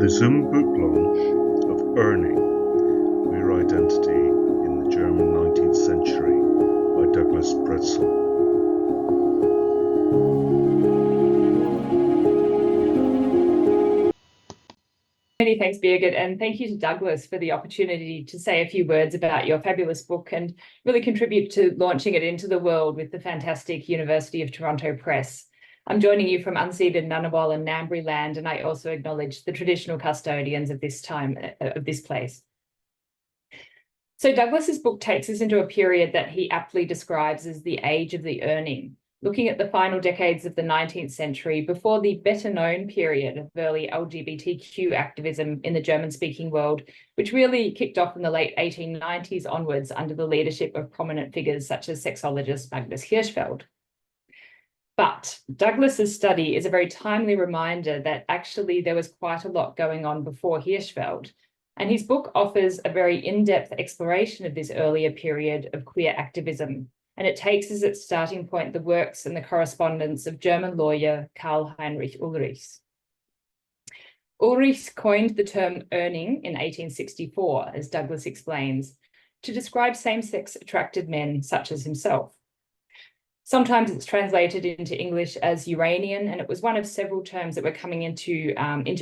the Zoom book launch of Urning, Queer Identity in the German 19th Century by Douglas Pretsell. Many thanks, Birgit, and thank you to Douglas for the opportunity to say a few words about your fabulous book and really contribute to launching it into the world with the fantastic University of Toronto Press. I'm joining you from unceded Ngunnawal and Ngambri land, and I also acknowledge the traditional custodians of this place. So Douglas's book takes us into a period that he aptly describes as the age of the Urning, looking at the final decades of the 19th century before the better-known period of early LGBTQ activism in the German-speaking world, which really kicked off in the late 1890s onwards under the leadership of prominent figures such as sexologist Magnus Hirschfeld. But Douglas's study is a very timely reminder that actually there was quite a lot going on before Hirschfeld, and his book offers a very in-depth exploration of this earlier period of queer activism. And it takes as its starting point the works and the correspondence of German lawyer Karl Heinrich Ulrichs. Ulrichs coined the term Urning in 1864, as Douglas explains, to describe same-sex attracted men such as himself. Sometimes it's translated into English as Uranian, and it was one of several terms that were coming into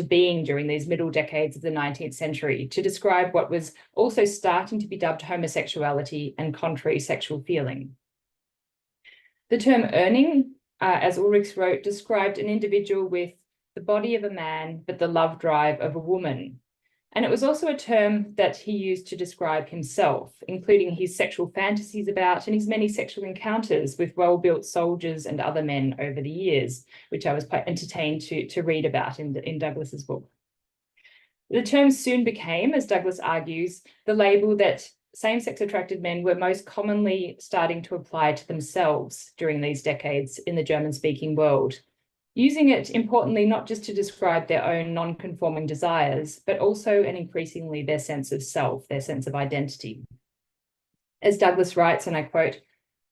being during these middle decades of the 19th century to describe what was also starting to be dubbed homosexuality and contrary sexual feeling. The term Urning, as Ulrichs wrote, described an individual with the body of a man, but the love drive of a woman. And it was also a term that he used to describe himself, including his sexual fantasies about and his many sexual encounters with well-built soldiers and other men over the years, which I was quite entertained to read about in Douglas's book. The term soon became, as Douglas argues, the label that same-sex attracted men were most commonly starting to apply to themselves during these decades in the German-speaking world, using it importantly not just to describe their own non-conforming desires, but also and increasingly their sense of self, their sense of identity. As Douglas writes, and I quote,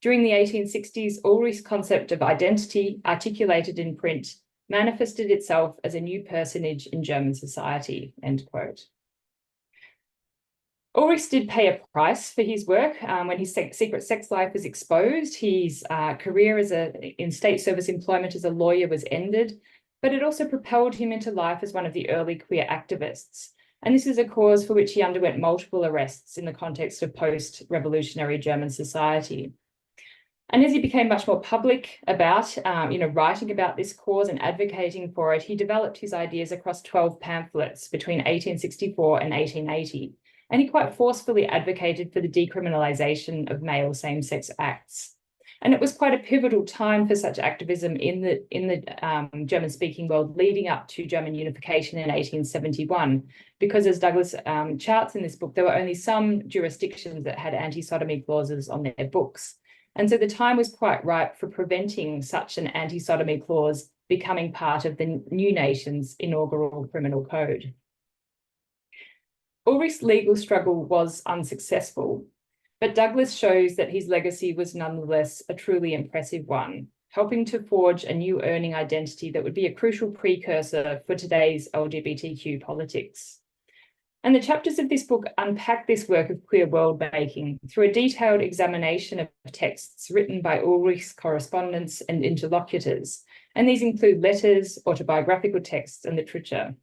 "During the 1860s, Ulrich's concept of identity, articulated in print, manifested itself as a new personage in German society," end quote. Ulrichs did pay a price for his work when his secret sex life was exposed. His career in state service employment as a lawyer was ended, but it also propelled him into life as one of the early queer activists. And this is a cause for which he underwent multiple arrests in the context of post-revolutionary German society. And as he became much more public about, writing about this cause and advocating for it, he developed his ideas across 12 pamphlets between 1864 and 1880. And he quite forcefully advocated for the decriminalisation of male same-sex acts. And it was quite a pivotal time for such activism in the German-speaking world leading up to German unification in 1871, because as Douglas charts in this book, there were only some jurisdictions that had anti-sodomy clauses on their books. And so the time was quite ripe for preventing such an anti-sodomy clause becoming part of the new nation's inaugural criminal code. Ulrich's legal struggle was unsuccessful, but Douglas shows that his legacy was nonetheless a truly impressive one, helping to forge a new Urning identity that would be a crucial precursor for today's LGBTQ politics. And the chapters of this book unpack this work of queer world-making through a detailed examination of texts written by Ulrich's correspondents and interlocutors, and these include letters, autobiographical texts, and literature.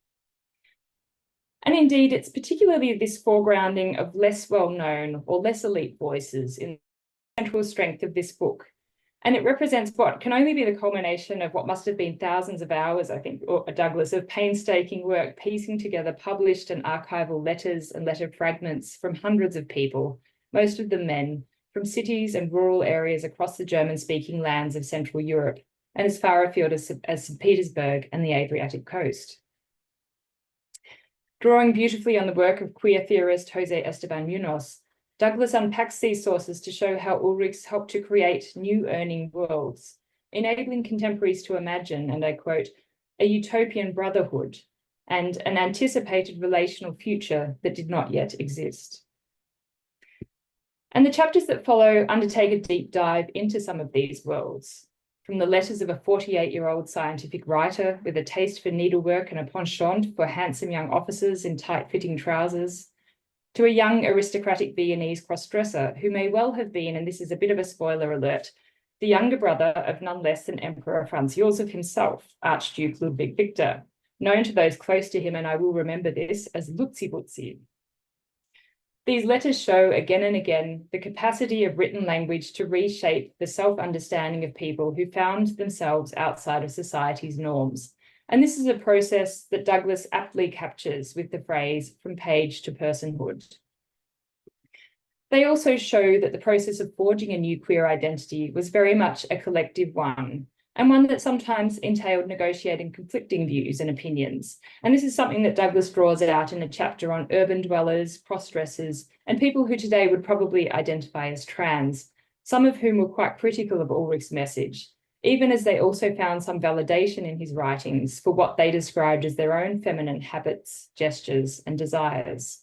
And indeed, it's particularly this foregrounding of less well-known or less elite voices in the central strength of this book. And it represents what can only be the culmination of what must have been thousands of hours, I think, Douglas, of painstaking work piecing together published and archival letters and letter fragments from hundreds of people, most of them men, from cities and rural areas across the German-speaking lands of Central Europe and as far afield as St. Petersburg and the Adriatic coast. Drawing beautifully on the work of queer theorist Jose Esteban Munoz, Douglas unpacks these sources to show how Ulrichs helped to create new Urning worlds, enabling contemporaries to imagine, and I quote, "a utopian brotherhood and an anticipated relational future that did not yet exist." And the chapters that follow undertake a deep dive into some of these worlds. from the letters of a 48-year-old scientific writer with a taste for needlework and a penchant for handsome young officers in tight-fitting trousers, to a young aristocratic Viennese cross-dresser who may well have been, and this is a bit of a spoiler alert, the younger brother of none less than Emperor Franz Joseph himself, Archduke Ludwig Victor, known to those close to him, and I will remember this, as Lutzi-Butzi. These letters show again and again the capacity of written language to reshape the self-understanding of people who found themselves outside of society's norms. And this is a process that Douglas aptly captures with the phrase, from page to personhood. They also show that the process of forging a new queer identity was very much a collective one, and one that sometimes entailed negotiating conflicting views and opinions. And this is something that Douglas draws out in a chapter on urban dwellers, cross-dressers, and people who today would probably identify as trans, some of whom were quite critical of Ulrichs' message, even as they also found some validation in his writings for what they described as their own feminine habits, gestures, and desires.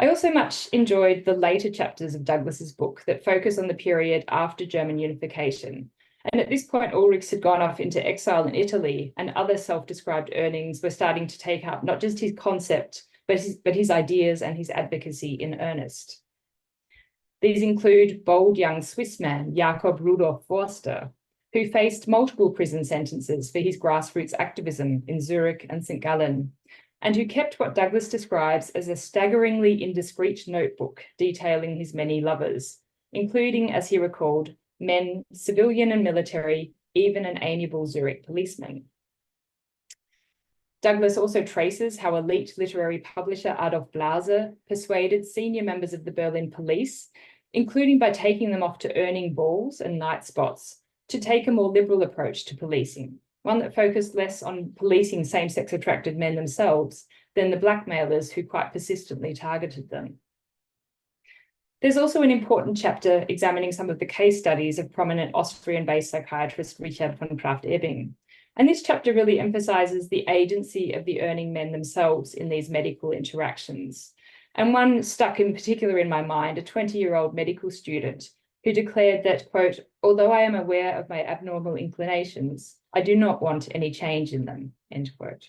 I also much enjoyed the later chapters of Douglas's book that focus on the period after German unification. And at this point, Ulrichs had gone off into exile in Italy, and other self-described Urnings were starting to take up not just his concept, but his ideas and his advocacy in earnest. These include bold young Swiss man, Jakob Rudolf Forster, who faced multiple prison sentences for his grassroots activism in Zurich and St. Gallen, and who kept what Douglas describes as a staggeringly indiscreet notebook detailing his many lovers, including, as he recalled, men, civilian and military, even an amiable Zurich policeman. Douglas also traces how elite literary publisher Adolf Blase persuaded senior members of the Berlin police, including by taking them off to Urning balls and night spots, to take a more liberal approach to policing, one that focused less on policing same-sex attracted men themselves than the blackmailers who quite persistently targeted them. There's also an important chapter examining some of the case studies of prominent Austrian-based psychiatrist Richard von Krafft-Ebing. And this chapter really emphasizes the agency of the Urning men themselves in these medical interactions. And one stuck in particular in my mind, a 20-year-old medical student who declared that, quote, although I am aware of my abnormal inclinations, I do not want any change in them, end quote.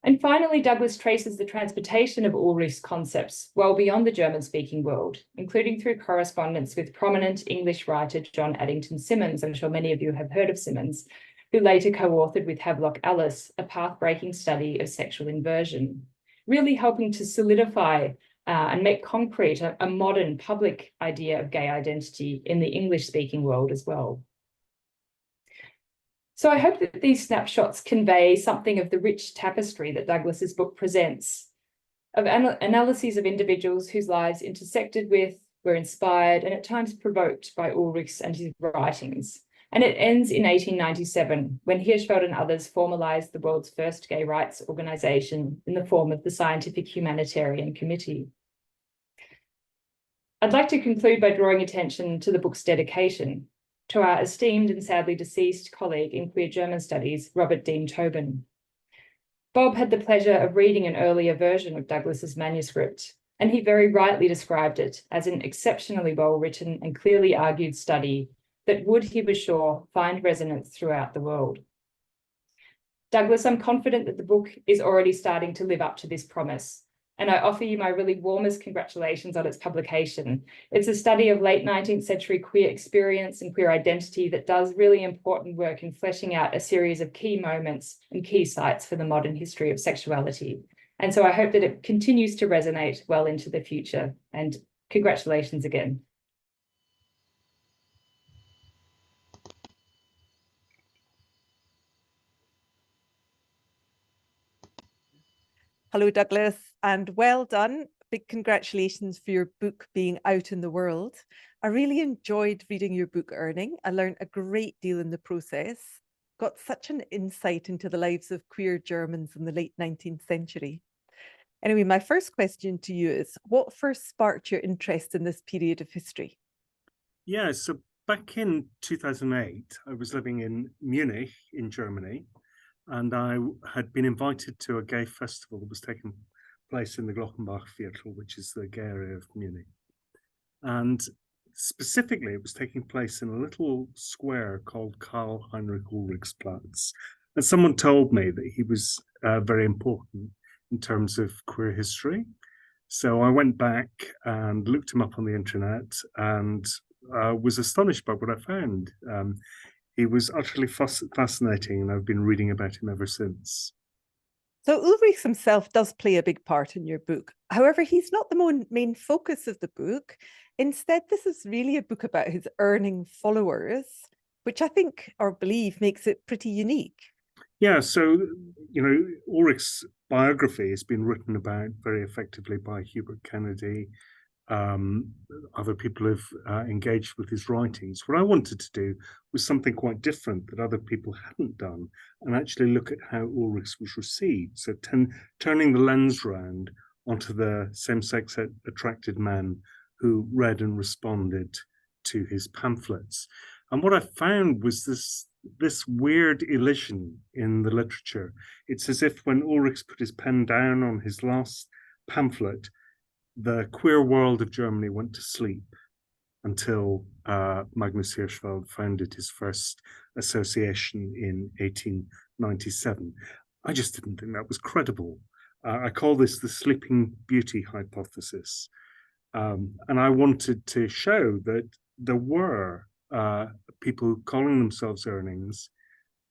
And finally, Douglas traces the transportation of Ulrichs' concepts well beyond the German-speaking world, including through correspondence with prominent English writer John Addington Symonds. I'm sure many of you have heard of Symonds, who later co-authored with Havelock Ellis a path-breaking study of sexual inversion, really helping to solidify and make concrete a modern public idea of gay identity in the English-speaking world as well. So I hope that these snapshots convey something of the rich tapestry that Douglas's book presents, of analyses of individuals whose lives intersected with, were inspired, and at times provoked by Ulrichs and his writings. And it ends in 1897, when Hirschfeld and others formalized the world's first gay rights organization in the form of the Scientific Humanitarian Committee. I'd like to conclude by drawing attention to the book's dedication to our esteemed and sadly deceased colleague in queer German studies, Robert Dean Tobin. Bob had the pleasure of reading an earlier version of Douglas's manuscript, and he very rightly described it as an exceptionally well-written and clearly argued study that would, he was sure, find resonance throughout the world. Douglas, I'm confident that the book is already starting to live up to this promise, and I offer you my really warmest congratulations on its publication. It's a study of late 19th century queer experience and queer identity that does really important work in fleshing out a series of key moments and key sites for the modern history of sexuality. And so I hope that it continues to resonate well into the future, and congratulations again. Hello, Douglas, and well done. Big congratulations for your book being out in the world. I really enjoyed reading your book, Urning. I learned a great deal in the process, got such an insight into the lives of queer Germans in the late 19th century. Anyway, my first question to you is, what first sparked your interest in this period of history? Yeah, so back in 2008, I was living in Munich in Germany, and I had been invited to a gay festival that was taking place in the Glockenbach Viertel, which is the gay area of Munich. And specifically, it was taking place in a little square called Karl Heinrich Ulrichs Platz. And someone told me that he was very important in terms of queer history. So I went back and looked him up on the internet and was astonished by what I found. He was utterly fascinating, and I've been reading about him ever since. So Ulrichs himself does play a big part in your book. However, he's not the main focus of the book. Instead, this is really a book about his Urning followers, which I think or believe makes it pretty unique. Yeah, so, Ulrichs' biography has been written about very effectively by Hubert Kennedy. Other people have engaged with his writings. What I wanted to do was something quite different that other people hadn't done, and actually look at how Ulrichs was received. So turning the lens round onto the same-sex attracted men who read and responded to his pamphlets. And what I found was this weird elision in the literature. It's as if when Ulrichs put his pen down on his last pamphlet, the queer world of Germany went to sleep until Magnus Hirschfeld founded his first association in 1897. I just didn't think that was credible. I call this the Sleeping Beauty hypothesis. And I wanted to show that there were people calling themselves Urnings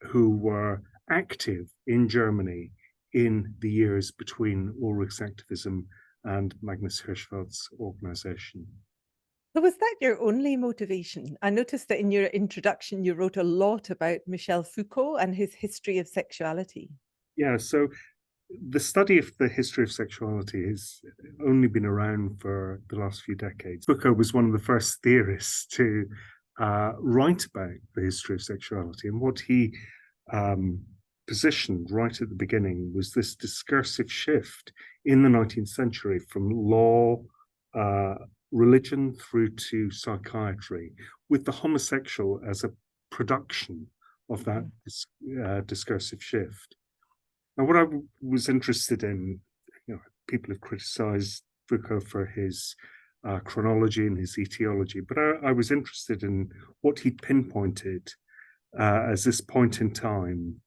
who were active in Germany in the years between Ulrichs' activism and Magnus Hirschfeld's organization. So was that your only motivation? I noticed that in your introduction, you wrote a lot about Michel Foucault and his history of sexuality. Yeah, so the study of the history of sexuality has only been around for the last few decades. Foucault was one of the first theorists to write about the history of sexuality, and what he positioned right at the beginning was this discursive shift in the 19th century from law, religion through to psychiatry, with the homosexual as a production of that discursive shift. Now, what I was interested in, people have criticized Foucault for his chronology and his etiology, but I was interested in what he pinpointed as this point in time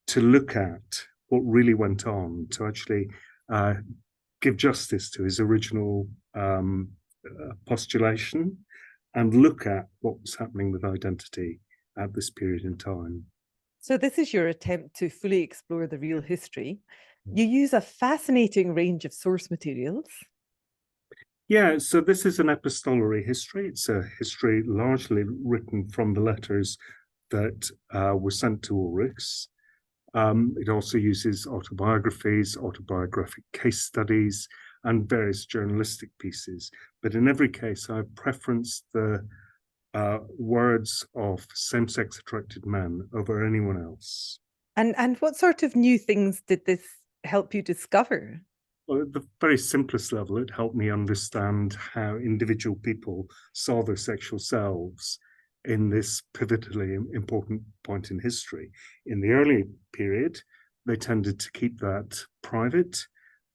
to look at what really went on, to actually give justice to his original postulation and look at what was happening with identity at this period in time. So this is your attempt to fully explore the real history. You use a fascinating range of source materials. Yeah, so this is an epistolary history. It's a history largely written from the letters that were sent to Ulrichs. It also uses autobiographies, autobiographic case studies, and various journalistic pieces. But in every case, I've preferenced the words of same-sex attracted men over anyone else. And what sort of new things did this help you discover? Well, at the very simplest level, it helped me understand how individual people saw their sexual selves in this pivotally important point in history. In the early period, they tended to keep that private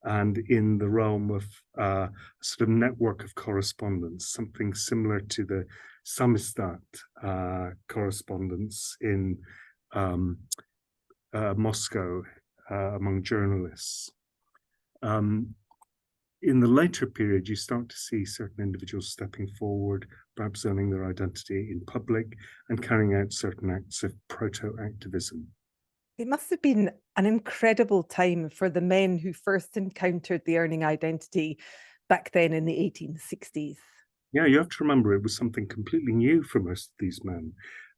and in the realm of a sort of network of correspondence, something similar to the Samizdat correspondence in Moscow among journalists. In the later period, you start to see certain individuals stepping forward, perhaps owning their identity in public and carrying out certain acts of proto-activism. It must have been an incredible time for the men who first encountered the Urning identity back then in the 1860s. Yeah, you have to remember it was something completely new for most of these men.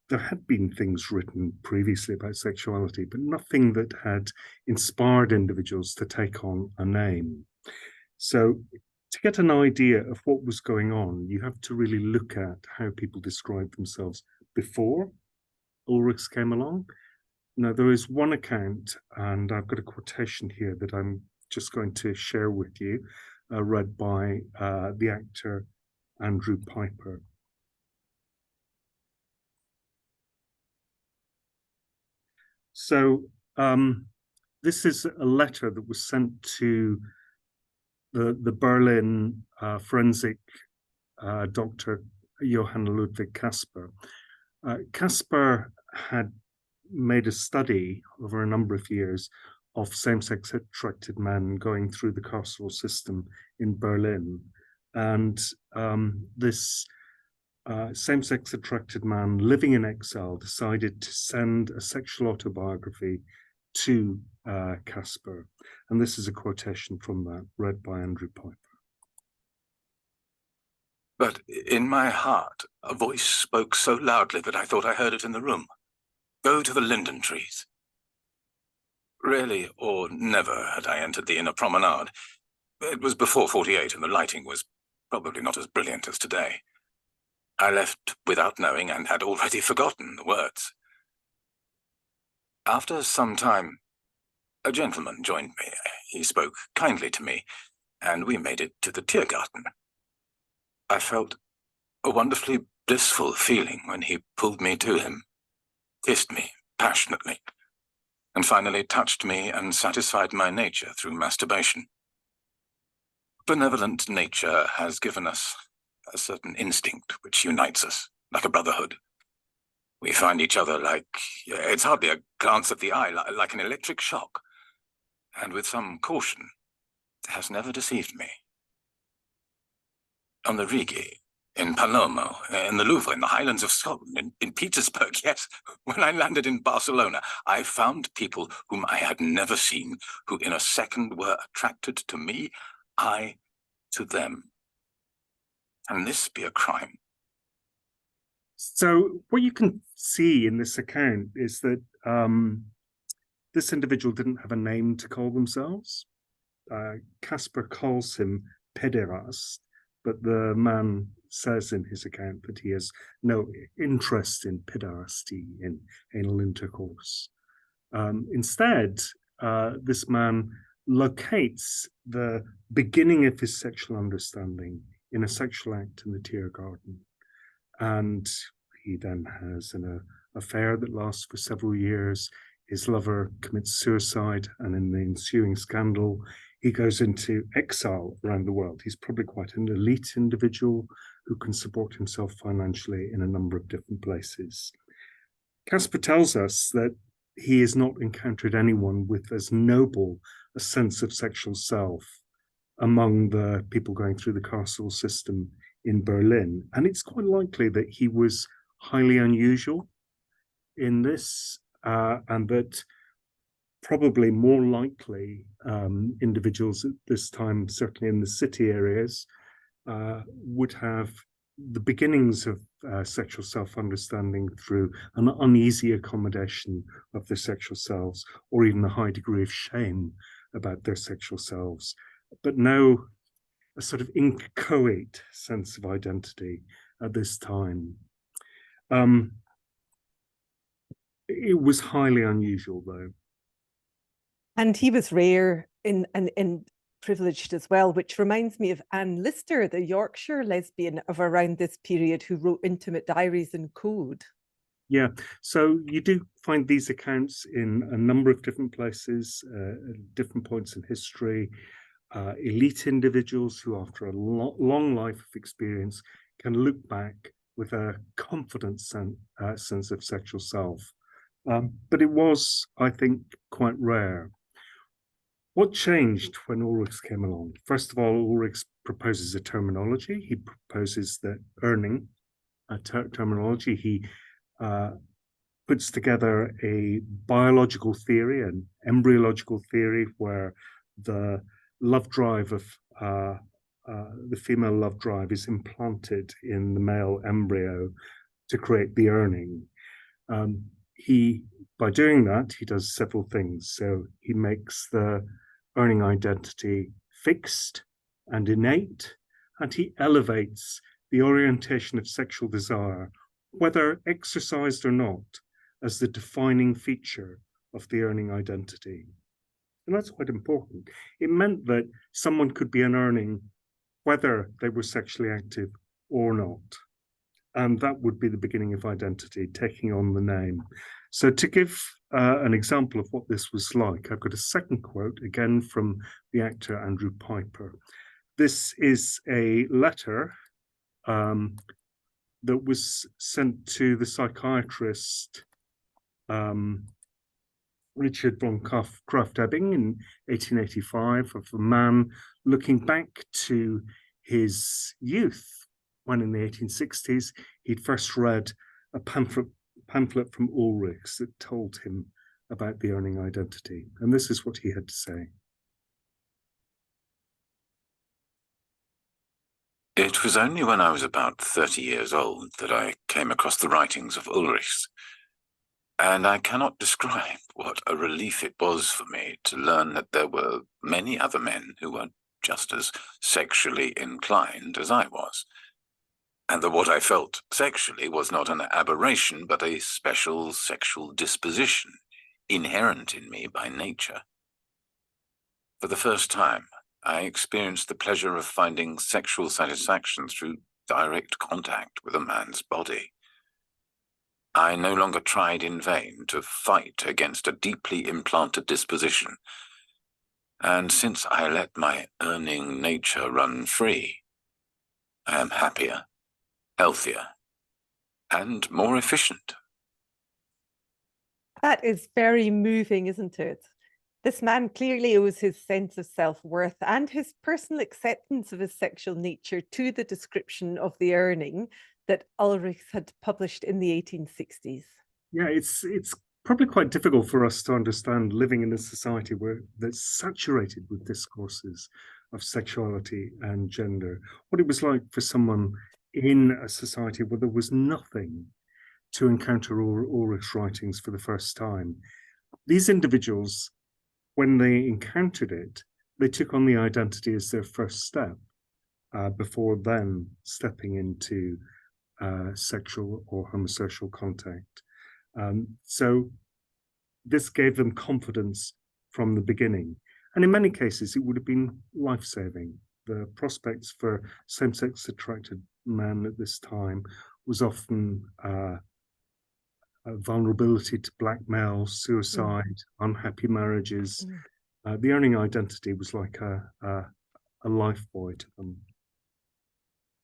There had been things written previously about sexuality, but nothing that had inspired individuals to take on a name. So to get an idea of what was going on, you have to really look at how people described themselves before Ulrichs came along. Now, there is one account, and I've got a quotation here that I'm just going to share with you, read by the actor Andrew Piper. So this is a letter that was sent to the Berlin forensic doctor Johann Ludwig Caspar. Caspar had made a study over a number of years of same-sex attracted men going through the carceral system in Berlin. And this same-sex attracted man living in exile decided to send a sexual autobiography to Caspar. And this is a quotation from that, read by Andrew Piper. But in my heart, a voice spoke so loudly that I thought I heard it in the room. Go to the linden trees. Rarely or never had I entered the inner promenade. It was before '48 and the lighting was probably not as brilliant as today. I left without knowing and had already forgotten the words. After some time, a gentleman joined me. He spoke kindly to me, and we made it to the Tiergarten. I felt a wonderfully blissful feeling when he pulled me to him, kissed me passionately, and finally touched me and satisfied my nature through masturbation. Benevolent nature has given us a certain instinct which unites us, like a brotherhood. We find each other like, it's hardly a glance of the eye, like an electric shock. And with some caution, it has never deceived me. On the Rigi, in Palermo, in the Louvre, in the Highlands of Scotland, in Petersburg, yes. When I landed in Barcelona, I found people whom I had never seen, who in a second were attracted to me, I to them. Can this be a crime? So what you can see in this account is that this individual didn't have a name to call themselves. Caspar calls him pederast, but the man says in his account that he has no interest in pederasty, in anal intercourse. Instead, this man locates the beginning of his sexual understanding in a sexual act in the Tiergarten. And he then has an affair that lasts for several years. His lover commits suicide, and in the ensuing scandal, he goes into exile around the world. He's probably quite an elite individual who can support himself financially in a number of different places. Caspar tells us that he has not encountered anyone with as noble a sense of sexual self among the people going through the carceral system in Berlin. And it's quite likely that he was highly unusual in this, and that probably more likely individuals at this time, certainly in the city areas, would have the beginnings of sexual self-understanding through an uneasy accommodation of their sexual selves, or even a high degree of shame about their sexual selves, but no a sort of inchoate sense of identity at this time. It was highly unusual, though. And he was rare and privileged as well, which reminds me of Anne Lister, the Yorkshire lesbian of around this period who wrote intimate diaries in code. Yeah, so you do find these accounts in a number of different places, at different points in history. Elite individuals who, after a long life of experience, can look back with a confident sense of sexual self. But it was, I think, quite rare. What changed when Ulrichs came along? First of all, Ulrichs proposes a terminology. He proposes that Urning, a terminology. He puts together a biological theory, an embryological theory, where the love drive of the female love drive is implanted in the male embryo to create the Urning. By doing that, he does several things. So he makes the Urning identity fixed and innate, and he elevates the orientation of sexual desire, whether exercised or not, as the defining feature of the Urning identity. And that's quite important. It meant that someone could be an Urning whether they were sexually active or not. And that would be the beginning of identity, taking on the name. So to give an example of what this was like, I've got a second quote, again from the actor Andrew Piper. This is a letter that was sent to the psychiatrist Richard von Krafft-Ebing in 1885 of a man looking back to his youth when in the 1860s he'd first read a pamphlet from Ulrichs that told him about the Urning identity. And this is what he had to say. It was only when I was about 30 years old that I came across the writings of Ulrichs, and I cannot describe what a relief it was for me to learn that there were many other men who were just as sexually inclined as I was, and that what I felt sexually was not an aberration, but a special sexual disposition inherent in me by nature. For the first time, I experienced the pleasure of finding sexual satisfaction through direct contact with a man's body. I no longer tried in vain to fight against a deeply implanted disposition, and since I let my Urning nature run free, I am happier, healthier, and more efficient. That is very moving, isn't it? This man clearly owes his sense of self-worth and his personal acceptance of his sexual nature to the description of the Urning that Ulrichs had published in the 1860s. Yeah, it's probably quite difficult for us to understand living in a society that's saturated with discourses of sexuality and gender. What it was like for someone in a society where there was nothing to encounter Ulrichs' writings for the first time. These individuals, when they encountered it, they took on the identity as their first step before then stepping into sexual or homosexual contact. So this gave them confidence from the beginning. And in many cases, it would have been life-saving. The prospects for same-sex attracted men at this time was often a vulnerability to blackmail, suicide, unhappy marriages. The Urning identity was like a lifebuoy to them.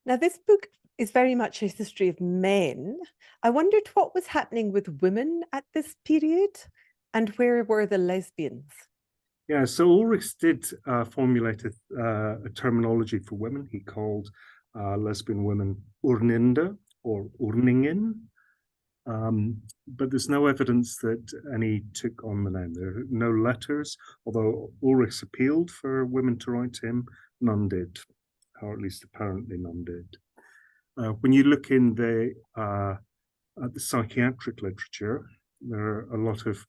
Now, this book is very much a history of men. I wondered what was happening with women at this period and where were the lesbians? Yeah, so Ulrichs did formulate a terminology for women. He called lesbian women Urninde or Urningen. But there's no evidence that any took on the name. There are no letters, although Ulrichs appealed for women to write to him, none did, or at least apparently none did. When you look in at the psychiatric literature, there are a lot of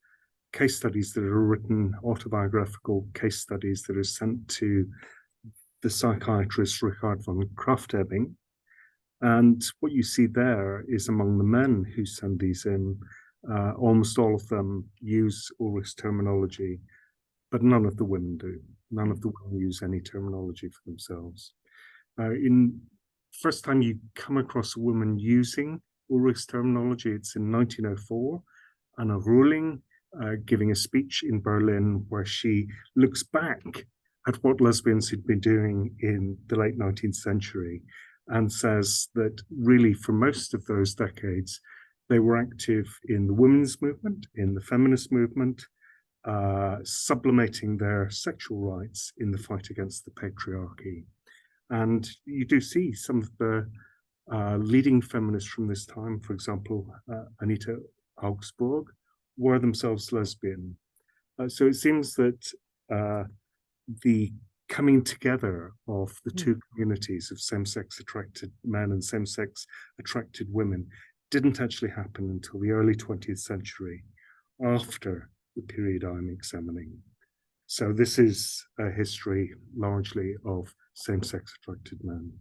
case studies that are written, autobiographical case studies that are sent to the psychiatrist Richard von Krafft-Ebing. And what you see there is among the men who send these in, almost all of them use Ulrichs terminology, but none of the women do. None of the women use any terminology for themselves. In first time you come across a woman using Ulrichs terminology, it's in 1904, Anna Röhling giving a speech in Berlin where she looks back at what lesbians had been doing in the late 19th century and says that really for most of those decades, they were active in the women's movement, in the feminist movement, sublimating their sexual rights in the fight against the patriarchy. And you do see some of the leading feminists from this time, for example, Anita Augsburg, were themselves lesbian. So it seems that the coming together of the two communities of same-sex attracted men and same-sex attracted women didn't actually happen until the early 20th century, after the period I'm examining. So this is a history largely of same-sex attracted men.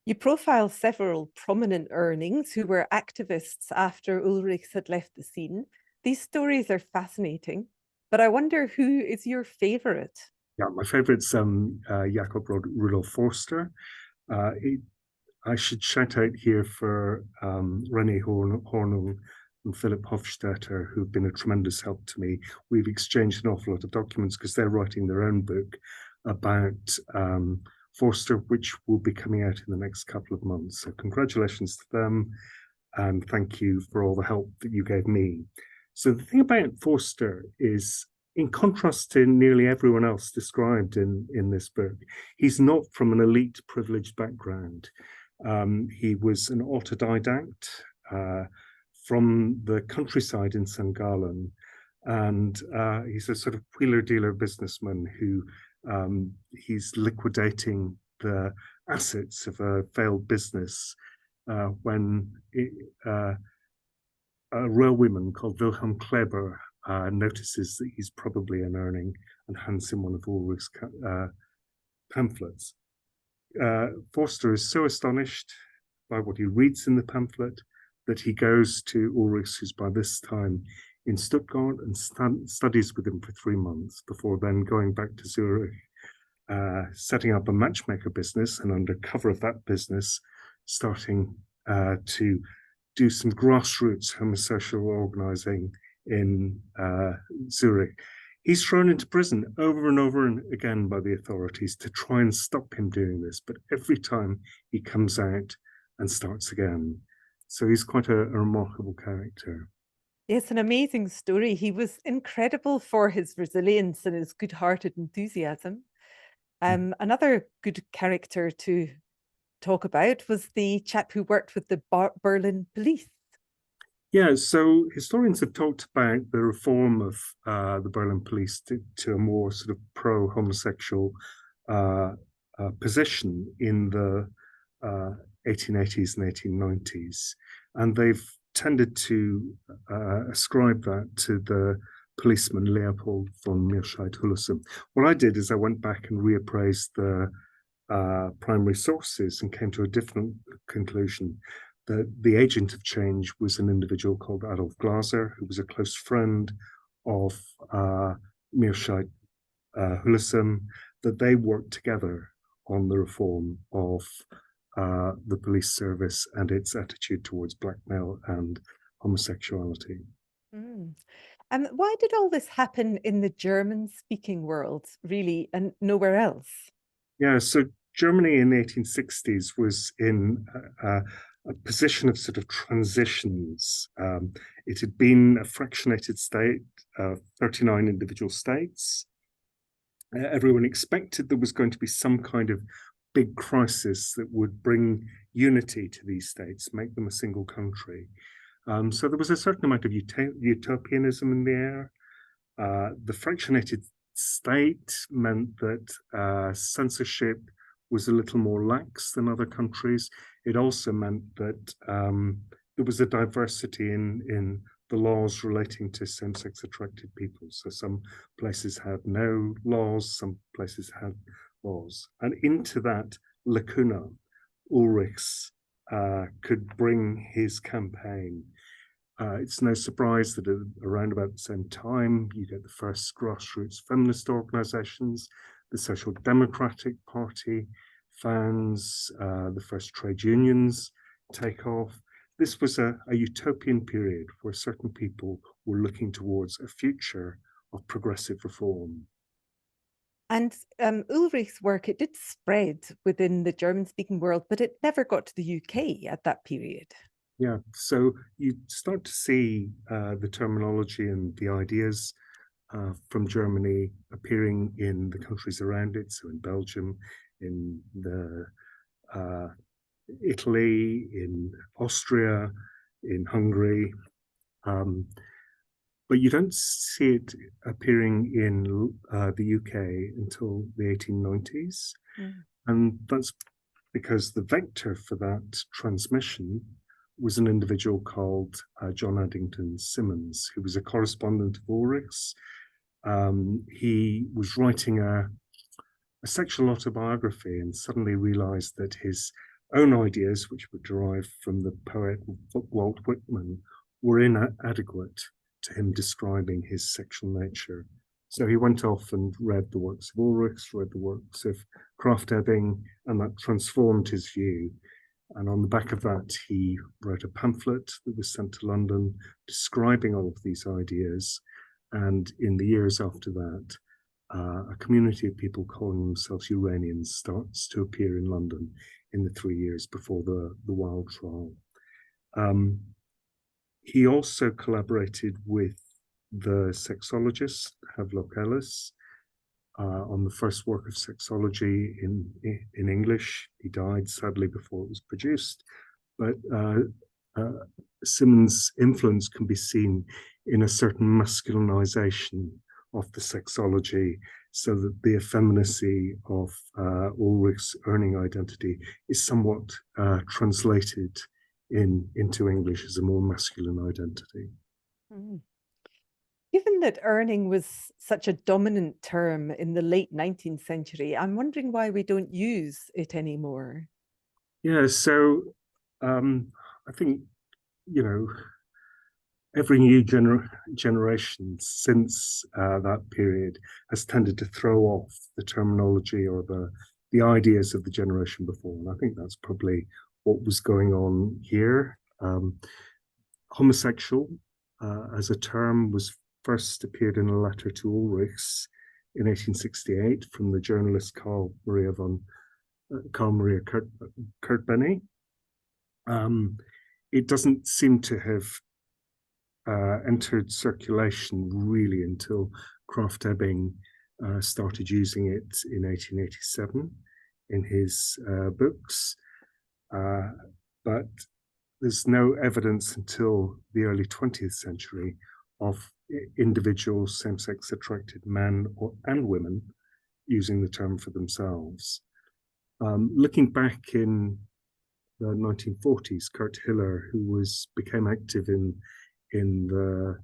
You profile several prominent Urnings who were activists after Ulrichs had left the scene. These stories are fascinating, but I wonder who is your favorite? Yeah, my favorite's Jakob Rudolf Forster. I should shout out here for René Hornung and Philip Hofstetter, who've been a tremendous help to me. We've exchanged an awful lot of documents because they're writing their own book about Forster, which will be coming out in the next couple of months. So congratulations to them, and thank you for all the help that you gave me. So the thing about Forster is, in contrast to nearly everyone else described in this book, he's not from an elite privileged background. He was an autodidact from the countryside in St. Gallen, and he's a sort of wheeler-dealer businessman who he's liquidating the assets of a failed business when a railwayman called Wilhelm Kleber notices that he's probably an Urning and hands him one of Ulrich's pamphlets. Forster is so astonished by what he reads in the pamphlet that he goes to Ulrichs, who's by this time in Stuttgart, and studies with him for 3 months before then going back to Zurich, setting up a matchmaker business, and under cover of that business, starting to do some grassroots homosexual organizing in Zurich. He's thrown into prison over and over and again by the authorities to try and stop him doing this, but every time he comes out and starts again. So he's quite a remarkable character. It's an amazing story. He was incredible for his resilience and his good-hearted enthusiasm. Another good character to talk about was the chap who worked with the Berlin police. Yeah, so historians have talked about the reform of the Berlin police to a more sort of pro-homosexual position in the 1880s and 1890s. And they've tended to ascribe that to the policeman Leopold von Mirscheid-Hülsen. What I did is I went back and reappraised the primary sources and came to a different conclusion, that the agent of change was an individual called Adolf Glaser, who was a close friend of Mirscheid-Hülsen, that they worked together on the reform of the police service and its attitude towards blackmail and homosexuality. And why did all this happen in the German-speaking world, really, and nowhere else? Yeah, so Germany in the 1860s was in a position of sort of transitions. It had been a fractionated state, 39 individual states. Everyone expected there was going to be some kind of big crisis that would bring unity to these states, make them a single country. So there was a certain amount of utopianism in the air. The fractionated state meant that censorship was a little more lax than other countries. It also meant that there was a diversity in the laws relating to same-sex attracted people. So some places had no laws, some places had laws. And into that lacuna, Ulrichs could bring his campaign. It's no surprise that around about the same time, you get the first grassroots feminist organizations, the Social Democratic Party founds, the first trade unions take off. This was a utopian period where certain people were looking towards a future of progressive reform. And Ulrich's work, it did spread within the German-speaking world, but it never got to the UK at that period. Yeah, so you start to see the terminology and the ideas from Germany appearing in the countries around it. So in Belgium, in Italy, in Austria, in Hungary. But you don't see it appearing in the UK until the 1890s. And that's because the vector for that transmission was an individual called John Addington Symonds, who was a correspondent of Ulrichs. He was writing a sexual autobiography and suddenly realized that his own ideas, which were derived from the poet Walt Whitman, were inadequate to him describing his sexual nature. So he went off and read the works of Ulrichs, read the works of Krafft-Ebing, and that transformed his view. And on the back of that, he wrote a pamphlet that was sent to London describing all of these ideas. And in the years after that, a community of people calling themselves Uranians starts to appear in London in the 3 years before the Wilde trial. He also collaborated with the sexologist Havelock Ellis on the first work of sexology in English. He died sadly before it was produced, but Symonds' influence can be seen in a certain masculinization of the sexology, so that the effeminacy of Ulrichs' Urning identity is somewhat translated into English as a more masculine identity. Mm. Given that Urning was such a dominant term in the late 19th century, I'm wondering why we don't use it anymore. Yeah, so I think, you know, every new generation since that period has tended to throw off the terminology or the ideas of the generation before. And I think that's probably what was going on here. Homosexual as a term was first appeared in a letter to Ulrichs in 1868 from the journalist Karl Maria Kurtbenny. It doesn't seem to have entered circulation really until Krafft Ebing started using it in 1887 in his books. But there's no evidence until the early 20th century of individual same-sex attracted men and women using the term for themselves. Looking back in the 1940s, Kurt Hiller, who became active in the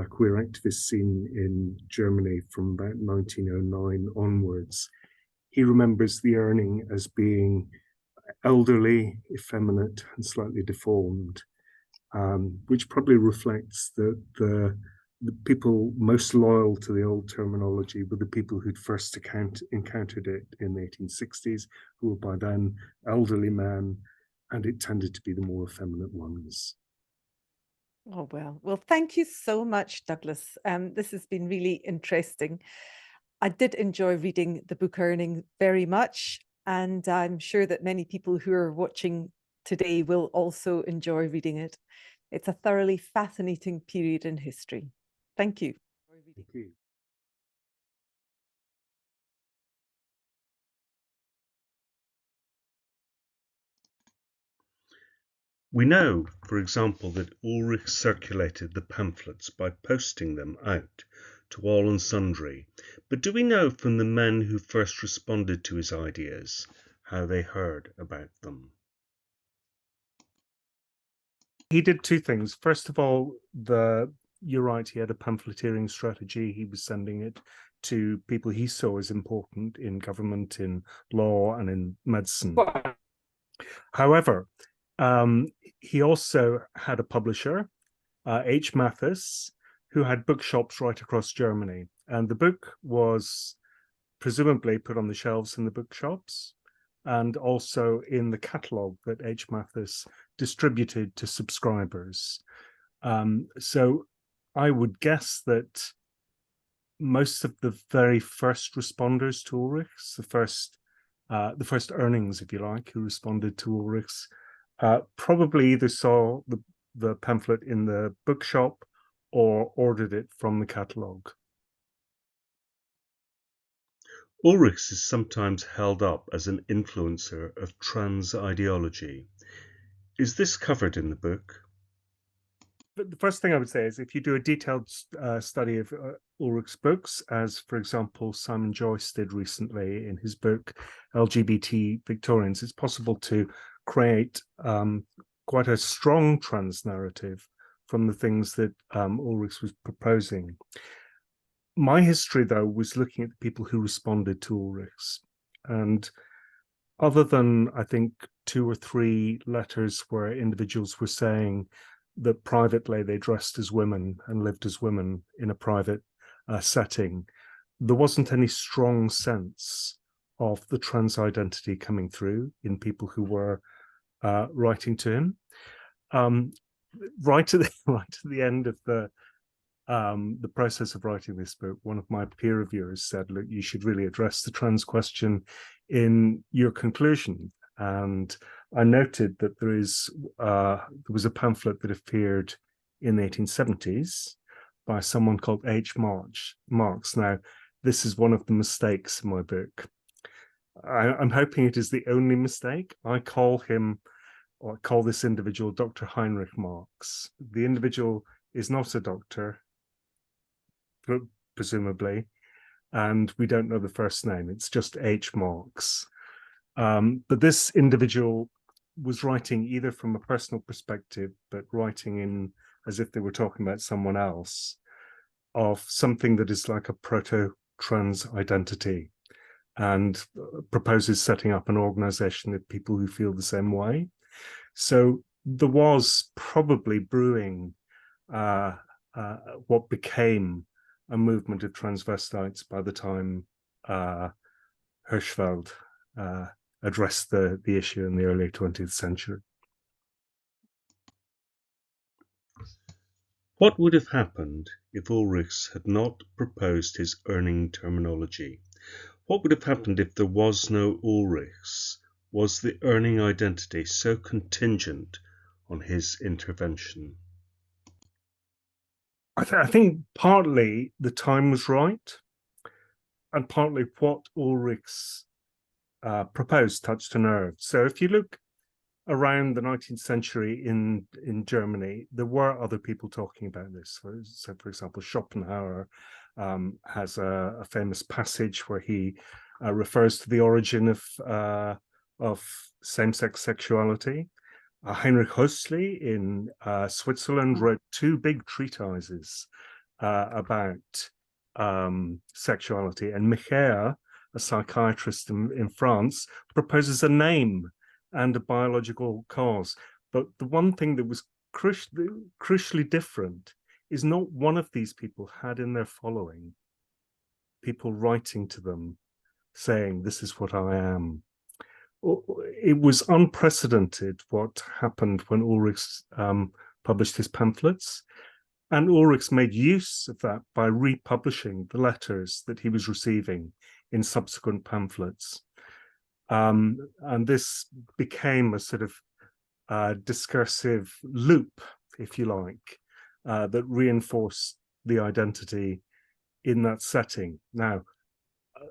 queer activist scene in Germany from about 1909 onwards, he remembers the Urning as being elderly, effeminate, and slightly deformed, which probably reflects that the people most loyal to the old terminology were the people who'd first encountered it in the 1860s, who were by then elderly men, and it tended to be the more effeminate ones. Oh, well, thank you so much, Douglas. This has been really interesting. I did enjoy reading the book Urning very much, and I'm sure that many people who are watching today will also enjoy reading it. It's a thoroughly fascinating period in history. Thank you. Thank you. We know, for example, that Ulrich circulated the pamphlets by posting them out to all and sundry, but do we know from the men who first responded to his ideas how they heard about them? He did two things. First of all, you're right, he had a pamphleteering strategy. He was sending it to people he saw as important in government, in law, and in medicine. However, he also had a publisher, H. Mathis, who had bookshops right across Germany. And the book was presumably put on the shelves in the bookshops and also in the catalogue that H. Mathis distributed to subscribers. So I would guess that most of the very first responders to Ulrichs, the first Urnings, if you like, who responded to Ulrichs, probably either saw the pamphlet in the bookshop or ordered it from the catalogue. Ulrichs is sometimes held up as an influencer of trans ideology. Is this covered in the book? The first thing I would say is if you do a detailed study of Ulrich's books, as for example Simon Joyce did recently in his book LGBT Victorians, it's possible to create quite a strong trans narrative from the things that Ulrichs was proposing. My history, though, was looking at the people who responded to Ulrichs. And other than, I think, 2 or 3 letters where individuals were saying that privately they dressed as women and lived as women in a private setting, there wasn't any strong sense of the trans identity coming through in people who were writing to him. Right at the end of the the process of writing this book, one of my peer reviewers said, look, you should really address the trans question in your conclusion. And I noted that there was a pamphlet that appeared in the 1870s by someone called H. Marks. Now, this is one of the mistakes in my book. I'm hoping it is the only mistake. I call this individual Dr. Heinrich Marx. The individual is not a doctor, presumably, and we don't know the first name. It's just H. Marx. But this individual was writing either from a personal perspective, but writing in as if they were talking about someone else, of something that is like a proto-trans identity, and proposes setting up an organization of people who feel the same way. So there was probably brewing what became a movement of transvestites by the time Hirschfeld addressed the issue in the early 20th century. What would have happened if Ulrichs had not proposed his Urning terminology? What would have happened if there was no Ulrichs? Was the Urning identity so contingent on his intervention? I think partly the time was right, and partly what Ulrichs proposed touched a nerve. So if you look around the 19th century in Germany, there were other people talking about this. So for example, Schopenhauer has a famous passage where he refers to the origin of same-sex sexuality. Heinrich Hössli in Switzerland wrote two big treatises about sexuality, and Michael, a psychiatrist in France, proposes a name and a biological cause. But the one thing that was crucially different is not one of these people had in their following people writing to them saying, this is what I am. It was unprecedented what happened when Ulrichs published his pamphlets. And Ulrichs made use of that by republishing the letters that he was receiving in subsequent pamphlets. And this became a sort of discursive loop, if you like, that reinforced the identity in that setting. Now,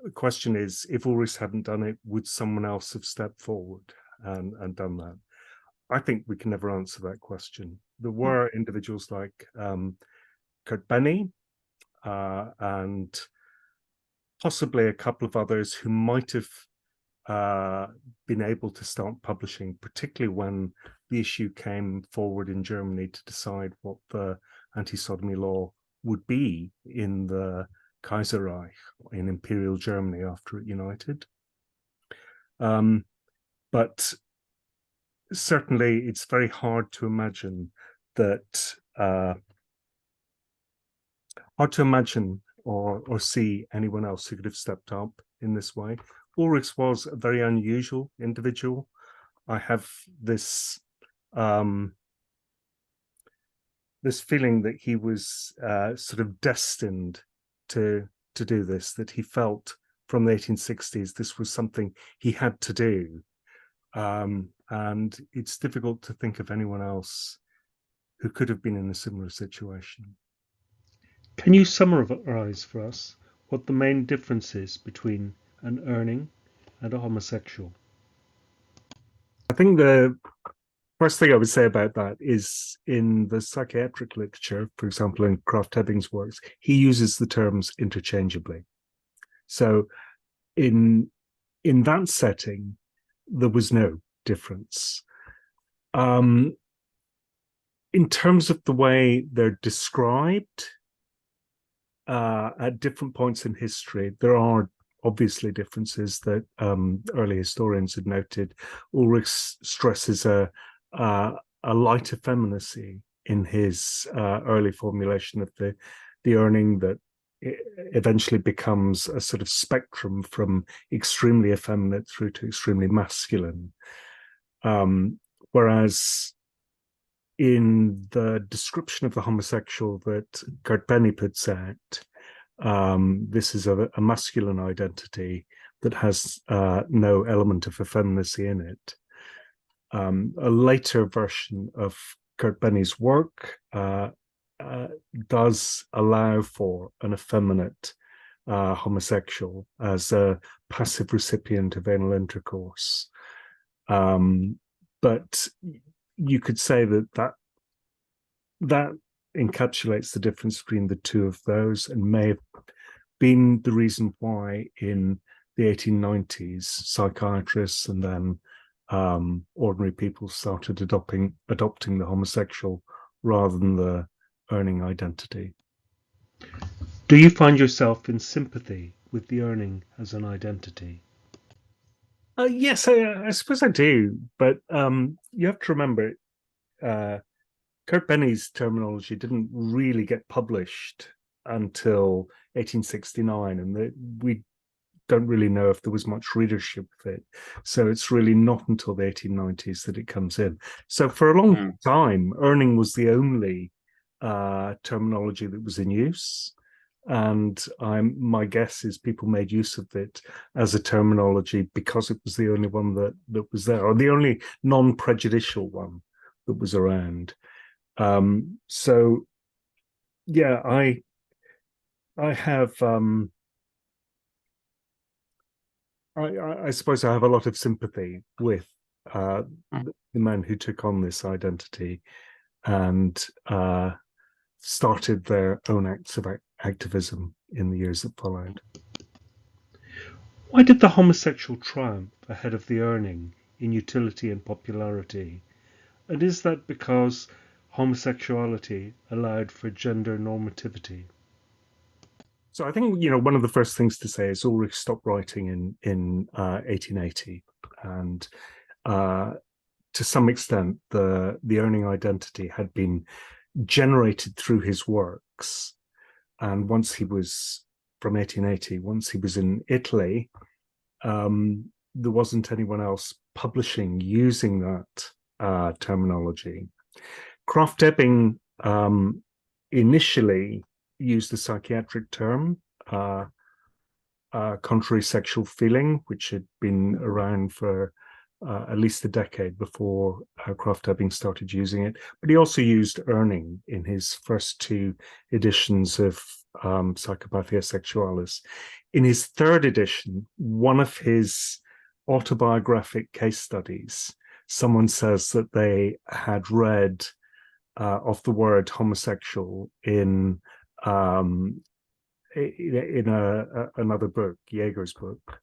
the question is, if Ulrichs hadn't done it, would someone else have stepped forward and done that? I think we can never answer that question. There were individuals like Kurt Benny and possibly a couple of others who might have been able to start publishing, particularly when the issue came forward in Germany to decide what the anti-sodomy law would be in the Kaiserreich, in Imperial Germany after it united. But certainly it's very hard to imagine that, or see anyone else who could have stepped up in this way. Ulrichs was a very unusual individual. I have this this feeling that he was sort of destined to do this, that he felt from the 1860s this was something he had to do. And it's difficult to think of anyone else who could have been in a similar situation. Can you summarize for us what the main difference is between an Urning and a homosexual? I think the first thing I would say about that is in the psychiatric literature, for example, in Krafft-Ebing's works, he uses the terms interchangeably. So in that setting, there was no difference. In terms of the way they're described at different points in history, there are obviously differences that early historians had noted. Ulrichs stresses a lighter femininity in his early formulation of the Urning that eventually becomes a sort of spectrum from extremely effeminate through to extremely masculine. Whereas in the description of the homosexual that Kurt Benny puts out, this is a masculine identity that has no element of effeminacy in it. A later version of Kurt Benny's work does allow for an effeminate homosexual as a passive recipient of anal intercourse. But you could say that encapsulates the difference between the two of those, and may have been the reason why in the 1890s psychiatrists and then ordinary people started adopting the homosexual rather than the Urning identity. Do you find yourself in sympathy with the Urning as an identity? Yes, I suppose I do, but you have to remember, Kurt Benny's terminology didn't really get published until 1869, and we don't really know if there was much readership of it. So it's really not until the 1890s that it comes in. So for a long time, Urning was the only terminology that was in use. And my guess is people made use of it as a terminology because it was the only one that was there, or the only non-prejudicial one that was around. So yeah, I have I suppose I have a lot of sympathy with the men who took on this identity and started their own acts of activism in the years that followed. Why did the homosexual triumph ahead of the Urning in utility and popularity? And is that because homosexuality allowed for gender normativity? So I think, one of the first things to say is Ulrich stopped writing in 1880, and to some extent the Urning identity had been generated through his works. And once he was, from 1880, once he was in Italy, there wasn't anyone else publishing using that terminology. Krafft-Ebing initially used the psychiatric term, contrary sexual feeling, which had been around for at least a decade before Krafft-Ebing started using it. But he also used Urning in his first two editions of Psychopathia Sexualis. In his third edition, one of his autobiographic case studies, someone says that they had read of the word homosexual in another book, Jaeger's book,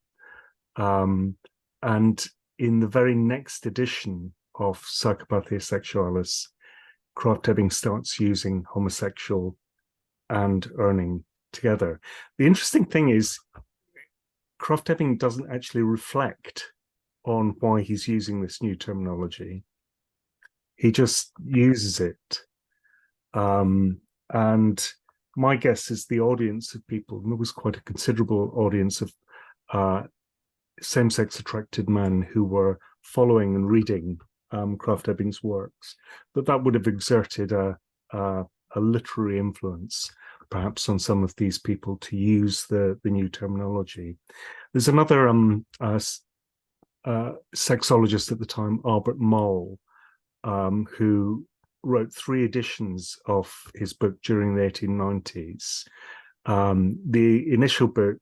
and in the very next edition of Psychopathia Sexualis, Krafft-Ebing starts using homosexual and Urning together. The interesting thing is, Krafft-Ebing doesn't actually reflect on why he's using this new terminology. He just uses it. And my guess is the audience of people, and there was quite a considerable audience of same-sex attracted men who were following and reading Krafft-Ebing's works, that would have exerted a literary influence, perhaps, on some of these people to use the new terminology. There's another sexologist at the time, Albert Moll, who wrote 3 editions of his book during the 1890s. The initial book,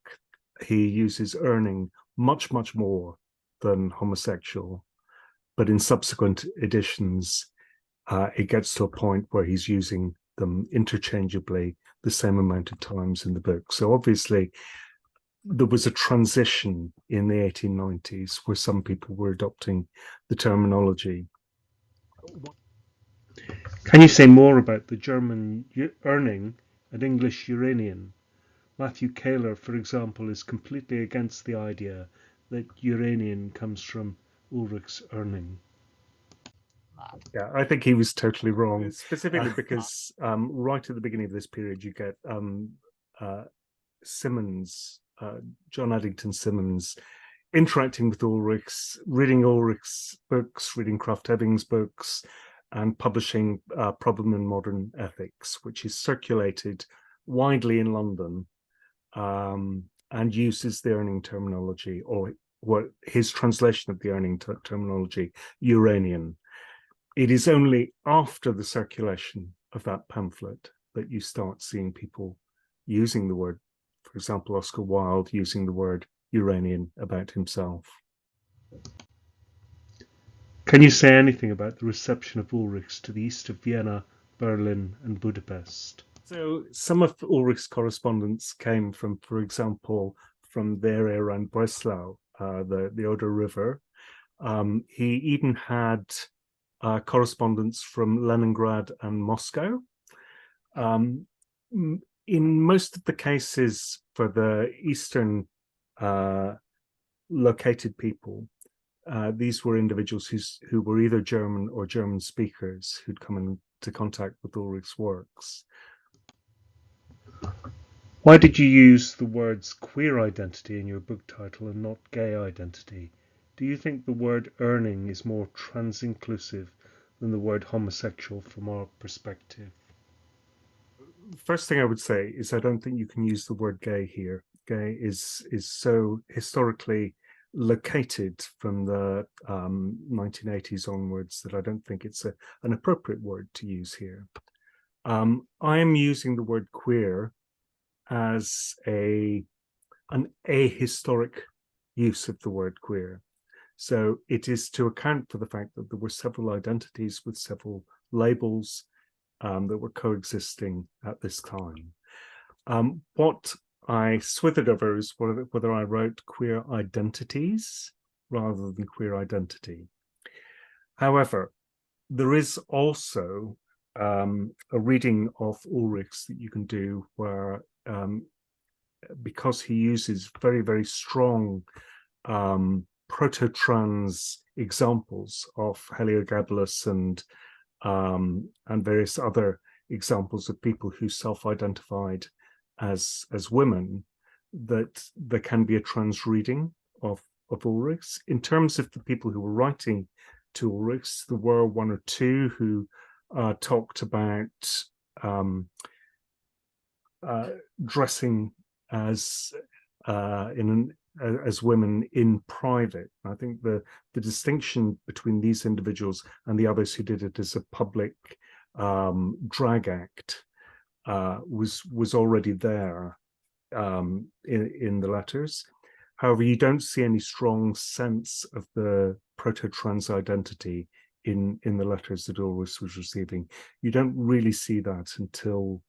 he uses Urning much, much more than homosexual, but in subsequent editions, it gets to a point where he's using them interchangeably the same amount of times in the book. So obviously, there was a transition in the 1890s where some people were adopting the terminology. Can you say more about the German Urning and English Uranian? Matthew Kaler, for example, is completely against the idea that Uranian comes from Ulrich's Urning. Yeah, I think he was totally wrong, specifically because right at the beginning of this period, you get Symonds, John Addington Symonds, interacting with Ulrichs, reading Ulrich's books, reading Krafft-Ebing's books, and publishing Problem in Modern Ethics, which is circulated widely in London, and uses the Urning terminology, or what his translation of the Urning terminology, Uranian. It is only after the circulation of that pamphlet that you start seeing people using the word, for example, Oscar Wilde using the word Uranian about himself. Can you say anything about the reception of Ulrichs to the east of Vienna, Berlin, and Budapest? So some of Ulrich's correspondence came from, for example, from the area around Breslau, the Oder River. He even had correspondence from Leningrad and Moscow. In most of the cases for the Eastern located people, these were individuals who were either German or German speakers who'd come into contact with Ulrich's works. Why did you use the words queer identity in your book title and not gay identity? Do you think the word urning is more trans-inclusive than the word homosexual from our perspective? First thing I would say is I don't think you can use the word gay here. Gay is so historically located from the 1980s onwards that I don't think it's an appropriate word to use here. I am using the word queer as an ahistoric use of the word queer. So it is to account for the fact that there were several identities with several labels that were coexisting at this time. What I swithered over is whether I wrote queer identities rather than queer identity. However, there is also a reading of Ulrichs that you can do where, because he uses very, very strong proto-trans examples of Heliogabalus and various other examples of people who self-identified as women, that there can be a trans reading of Ulrichs. In terms of the people who were writing to Ulrichs, there were one or two who talked about dressing as women in private. I think the distinction between these individuals and the others who did it as a public drag act was already there in the letters. However, you don't see any strong sense of the proto-trans identity in the letters that Ulrichs was receiving. You don't really see that until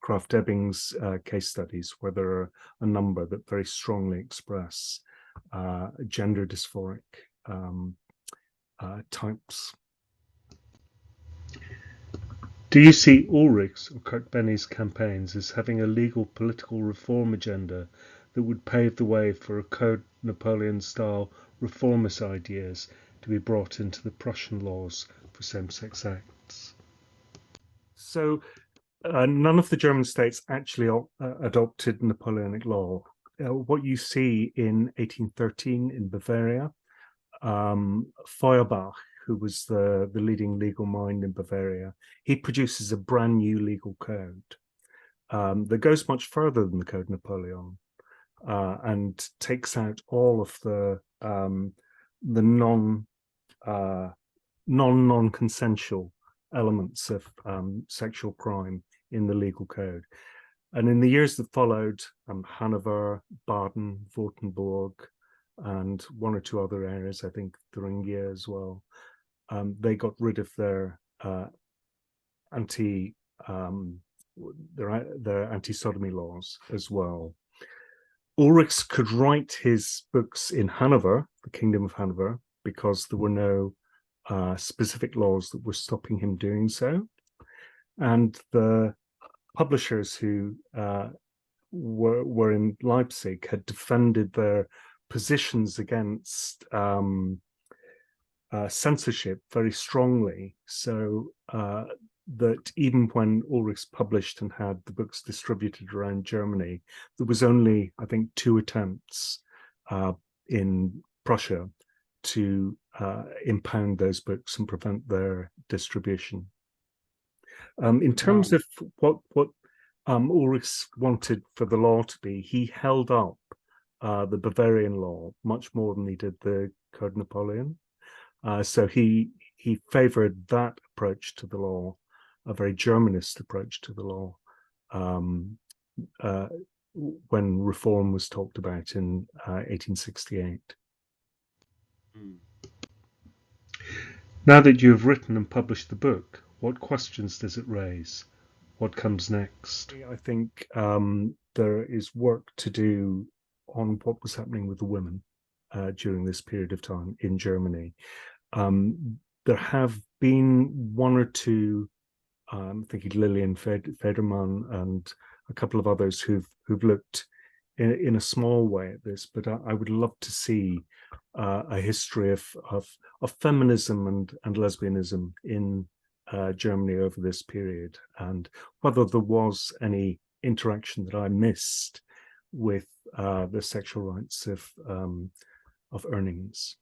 Krafft-Ebing's case studies, where there are a number that very strongly express gender dysphoric types. Do you see Ulrichs or Kirkbenny's campaigns as having a legal political reform agenda that would pave the way for a Code Napoleon-style reformist ideas to be brought into the Prussian laws for same-sex acts? So none of the German states actually adopted Napoleonic law. What you see in 1813 in Bavaria, Feuerbach, who was the leading legal mind in Bavaria, he produces a brand new legal code that goes much further than the Code Napoleon and takes out all of the non-consensual elements of sexual crime in the legal code. And in the years that followed, Hanover, Baden, Württemberg, and one or two other areas, I think Thuringia as well, they got rid of their anti-sodomy laws as well. Ulrichs could write his books in Hanover, the Kingdom of Hanover, because there were no specific laws that were stopping him doing so. And the publishers who were in Leipzig had defended their positions against censorship very strongly, so that even when Ulrichs published and had the books distributed around Germany, there was only, I think, 2 attempts in Prussia to impound those books and prevent their distribution. In terms of what Ulrichs wanted for the law to be, he held up the Bavarian law much more than he did the Code Napoleon. So he favoured that approach to the law, a very Germanist approach to the law, when reform was talked about in 1868. Now that you have written and published the book, what questions does it raise? What comes next? I think there is work to do on what was happening with the women during this period of time in Germany. There have been one or two, I'm thinking Lillian Federmann and a couple of others who've looked in a small way at this, but I would love to see a history of feminism and lesbianism in Germany over this period, and whether there was any interaction that I missed with the sexual rights of Urnings.